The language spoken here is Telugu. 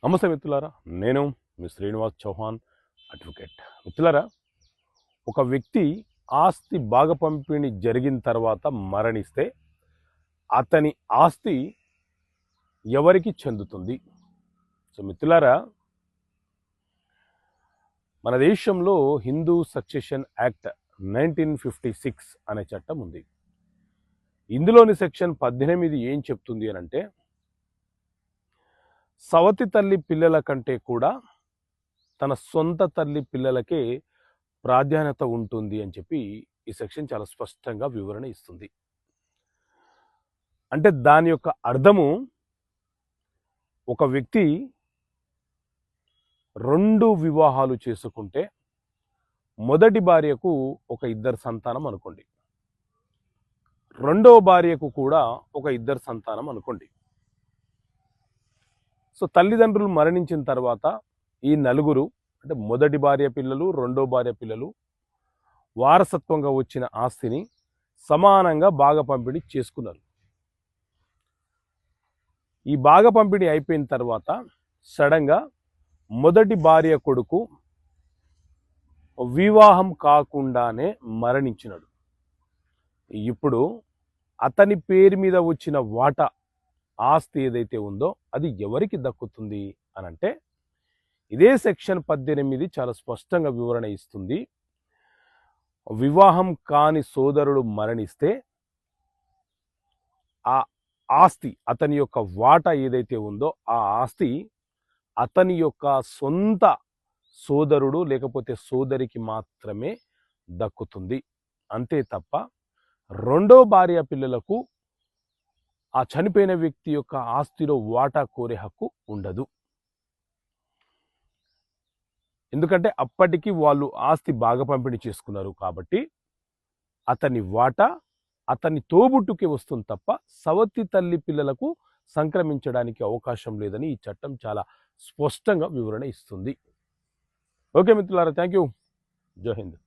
నమస్తే మిత్రులారా, నేను మీ శ్రీనివాస్ చౌహాన్ అడ్వకేట్. మిత్రులారా, ఒక వ్యక్తి ఆస్తి భాగ పంపిణీ జరిగిన తర్వాత మరణిస్తే అతని ఆస్తి ఎవరికి చెందుతుంది? సో మిత్రులారా, మన దేశంలో హిందూ సక్సెషన్ యాక్ట్ 1956 అనే చట్టం ఉంది. ఇందులోని సెక్షన్ 18 ఏం చెప్తుంది అని అంటే, సవతి తల్లి పిల్లల కంటే కూడా తన సొంత తల్లి పిల్లలకే ప్రాధాన్యత ఉంటుంది అని చెప్పి ఈ సెక్షన్ చాలా స్పష్టంగా వివరణ ఇస్తుంది. అంటే దాని యొక్క అర్థము, ఒక వ్యక్తి 2 వివాహాలు చేసుకుంటే మొదటి భార్యకు ఒక 2 సంతానం అనుకోండి, రెండవ భార్యకు కూడా ఒక 2 సంతానం అనుకోండి. సో తల్లిదండ్రులు మరణించిన తర్వాత ఈ నలుగురు, అంటే మొదటి భార్య పిల్లలు, రెండో భార్య పిల్లలు వారసత్వంగా వచ్చిన ఆస్తిని సమానంగా భాగ పంపిణీ చేసుకున్నారు. ఈ భాగ పంపిణీ అయిపోయిన తర్వాత సడన్గా మొదటి భార్య కొడుకు వివాహం కాకుండానే మరణించినాడు. ఇప్పుడు అతని పేరు మీద వచ్చిన వాటా ఆస్తి ఏదైతే ఉందో అది ఎవరికి దక్కుతుంది అని అంటే, ఇదే సెక్షన్ 18 చాలా స్పష్టంగా వివరణ ఇస్తుంది. వివాహం కాని సోదరుడు మరణిస్తే ఆ ఆస్తి, అతని యొక్క వాటా ఏదైతే ఉందో ఆ ఆస్తి అతని యొక్క సొంత సోదరుడు లేకపోతే సోదరికి మాత్రమే దక్కుతుంది. అంతే తప్ప రెండో భార్య పిల్లలకు ఆ చనిపోయిన వ్యక్తి యొక్క ఆస్తిలో వాటా కోరే హక్కు ఉండదు. ఎందుకంటే అప్పటికి వాళ్ళు ఆస్తి భాగ పంపిణీ చేసుకున్నారు కాబట్టి అతని వాటా అతని తోబుట్టుకే వస్తుంది తప్ప సవతి తల్లి పిల్లలకు సంక్రమించడానికి అవకాశం లేదని ఈ చట్టం చాలా స్పష్టంగా వివరణ ఇస్తుంది. ఓకే మిత్రులారా, థ్యాంక్ యూ. జై హింద్.